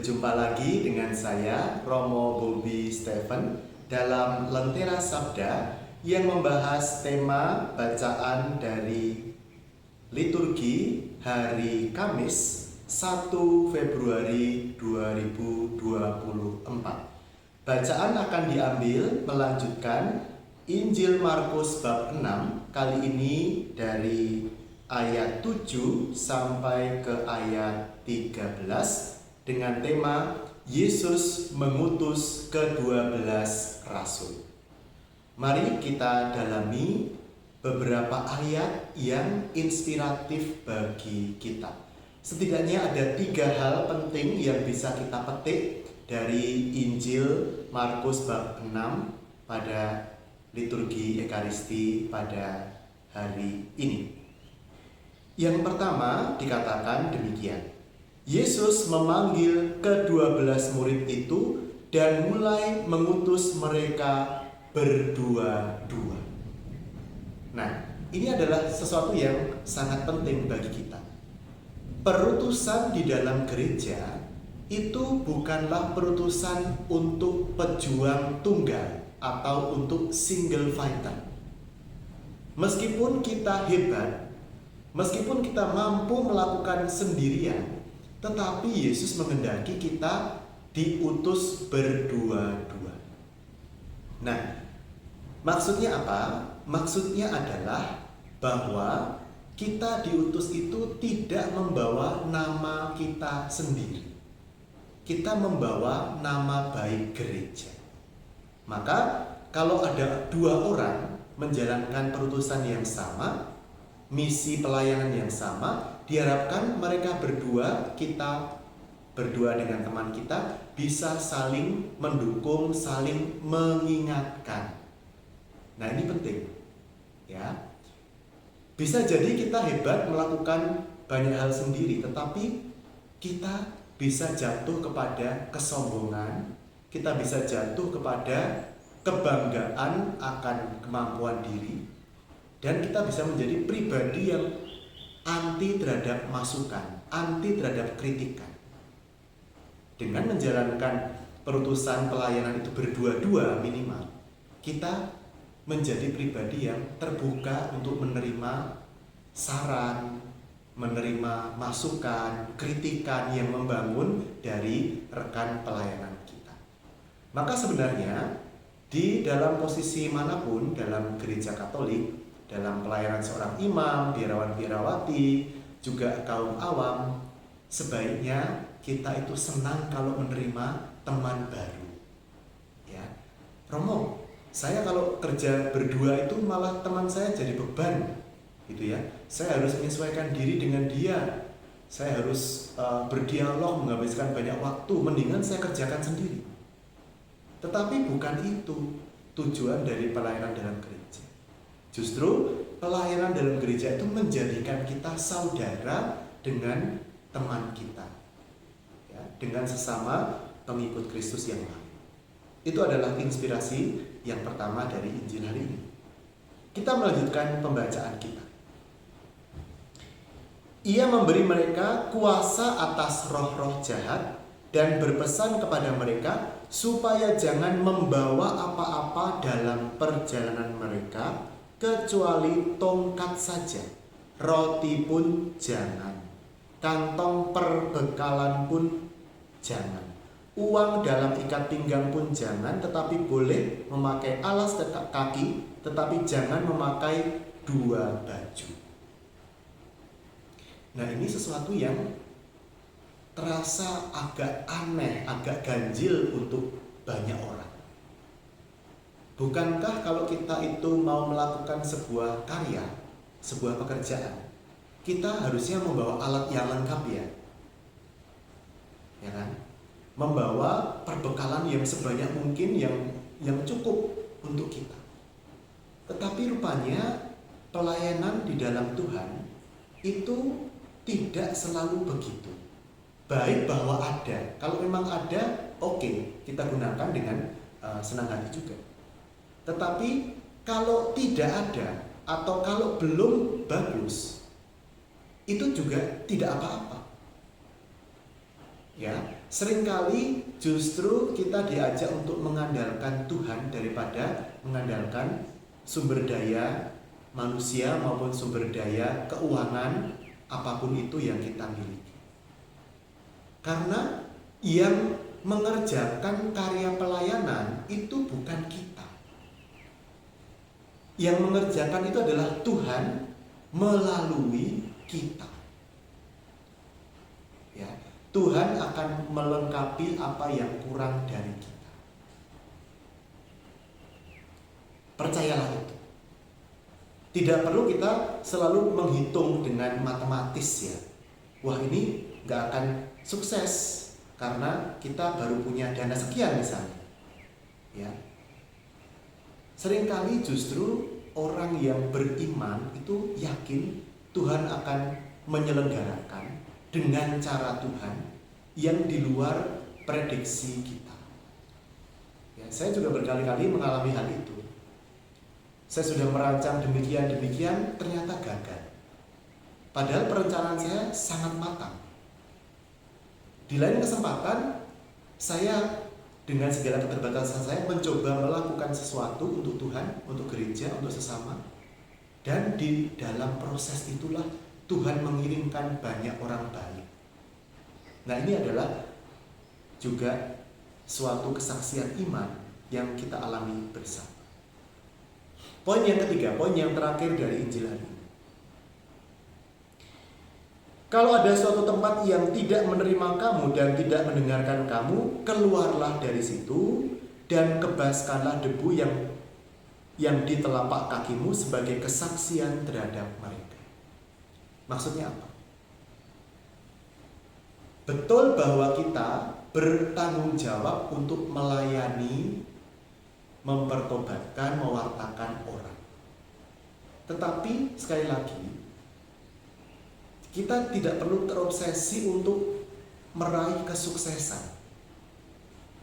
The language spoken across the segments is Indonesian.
Berjumpa lagi dengan saya, Romo Bobi Stephen, dalam Lentera Sabda yang membahas tema bacaan dari liturgi hari Kamis 1 Februari 2024. Bacaan akan diambil melanjutkan Injil Markus bab 6, kali ini dari ayat 7 sampai ke ayat 13 dengan tema Yesus mengutus ke-12 rasul. Mari kita dalami beberapa ayat yang inspiratif bagi kita. Setidaknya ada 3 hal penting yang bisa kita petik dari Injil Markus bab 6 pada liturgi Ekaristi pada hari ini. Yang pertama dikatakan demikian: Yesus memanggil ke-12 murid itu dan mulai mengutus mereka berdua-dua. Nah, ini adalah sesuatu yang sangat penting bagi kita. Perutusan di dalam gereja itu bukanlah perutusan untuk pejuang tunggal atau untuk single fighter. Meskipun kita hebat, meskipun kita mampu melakukan sendirian, tetapi Yesus menghendaki kita diutus berdua-dua. Nah, maksudnya apa? Maksudnya adalah bahwa kita diutus itu tidak membawa nama kita sendiri. Kita membawa nama baik gereja. Maka kalau ada 2 orang menjalankan perutusan yang sama, misi pelayanan yang sama, diharapkan mereka berdua, kita berdua dengan teman kita, bisa saling mendukung, saling mengingatkan. Nah, ini penting, ya. Bisa jadi kita hebat melakukan banyak hal sendiri, tetapi kita bisa jatuh kepada kesombongan, kita bisa jatuh kepada kebanggaan akan kemampuan diri, dan kita bisa menjadi pribadi yang anti terhadap masukan, anti terhadap kritikan. Dengan menjalankan perutusan pelayanan itu berdua-dua minimal, kita menjadi pribadi yang terbuka untuk menerima saran, menerima masukan, kritikan yang membangun dari rekan pelayanan kita. Maka sebenarnya di dalam posisi manapun dalam gereja Katolik, dalam pelayanan seorang imam, biarawan-biarawati, juga kaum awam, sebaiknya kita itu senang kalau menerima teman baru. Ya, Romo, saya kalau kerja berdua itu malah teman saya jadi beban, gitu ya. Saya harus menyesuaikan diri dengan dia. Saya harus berdialog, menghabiskan banyak waktu. Mendingan saya kerjakan sendiri. Tetapi bukan itu tujuan dari pelayanan dalam gereja. Justru pelayanan dalam gereja itu menjadikan kita saudara dengan teman kita, ya, dengan sesama pengikut Kristus yang lain. Itu adalah inspirasi yang pertama dari Injil hari ini. Kita melanjutkan pembacaan kita. Ia memberi mereka kuasa atas roh-roh jahat dan berpesan kepada mereka supaya jangan membawa apa-apa dalam perjalanan mereka kecuali tongkat saja, roti pun jangan, kantong perbekalan pun jangan, uang dalam ikat pinggang pun jangan, tetapi boleh memakai alas kaki, tetapi jangan memakai 2 baju. Nah, ini sesuatu yang terasa agak aneh, agak ganjil untuk banyak orang. Bukankah kalau kita itu mau melakukan sebuah karya, sebuah pekerjaan, kita harusnya membawa alat yang lengkap, ya? Ya kan? Membawa perbekalan yang sebanyak mungkin yang cukup untuk kita. Tetapi rupanya pelayanan di dalam Tuhan itu tidak selalu begitu. Baik bahwa ada, kalau memang ada, oke, kita gunakan dengan senang hati juga. Tetapi kalau tidak ada atau kalau belum bagus, itu juga tidak apa-apa. Ya, Seringkali justru kita diajak untuk mengandalkan Tuhan daripada mengandalkan sumber daya manusia maupun sumber daya keuangan apapun itu yang kita miliki. Karena yang mengerjakan karya pelayanan itu bukan kita. Yang mengerjakan itu adalah Tuhan melalui kita. Ya, Tuhan akan melengkapi apa yang kurang dari kita. Percayalah itu. Tidak perlu kita selalu menghitung dengan matematis ya. Wah, ini gak akan sukses karena kita baru punya dana sekian misalnya. Ya. Seringkali justru orang yang beriman itu yakin Tuhan akan menyelenggarakan dengan cara Tuhan yang di luar prediksi kita. Ya, saya juga berkali-kali mengalami hal itu. Saya sudah merancang demikian, ternyata gagal. Padahal perencanaan saya sangat matang. Di lain kesempatan, saya dengan segala keterbatasan saya mencoba melakukan sesuatu untuk Tuhan, untuk gereja, untuk sesama. Dan di dalam proses itulah Tuhan mengirimkan banyak orang baik. Nah, ini adalah juga suatu kesaksian iman yang kita alami bersama. Poin yang ketiga, poin yang terakhir dari Injil hari ini. Kalau ada suatu tempat yang tidak menerima kamu dan tidak mendengarkan kamu, keluarlah dari situ dan kebaskanlah debu yang di telapak kakimu sebagai kesaksian terhadap mereka. Maksudnya apa? Betul bahwa kita bertanggung jawab untuk melayani, mempertobatkan, mewartakan orang. Tetapi sekali lagi, kita tidak perlu terobsesi untuk meraih kesuksesan.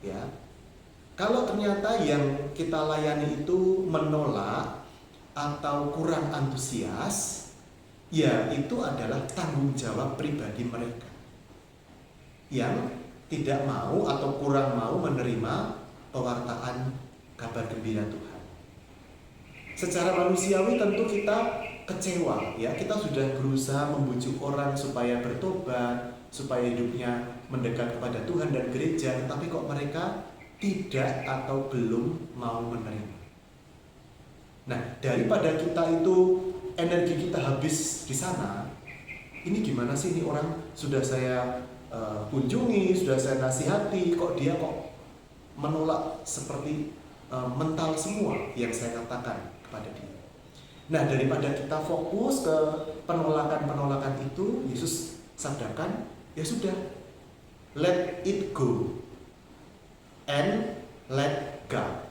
Ya. Kalau ternyata yang kita layani itu menolak atau kurang antusias, ya itu adalah tanggung jawab pribadi mereka yang tidak mau atau kurang mau menerima pewartaan kabar gembira Tuhan. Secara manusiawi tentu kita kecewa, ya, kita sudah berusaha membujuk orang supaya bertobat, supaya hidupnya mendekat kepada Tuhan dan gereja, tetapi kok mereka tidak atau belum mau menerima. Nah, daripada kita itu energi kita habis di sana, ini gimana sih, ini orang sudah saya kunjungi, sudah saya nasihati, kok dia kok menolak seperti mental semua yang saya katakan kepada dia. Nah, daripada kita fokus ke penolakan-penolakan itu, Yesus sabdakan, ya sudah, let it go and let God.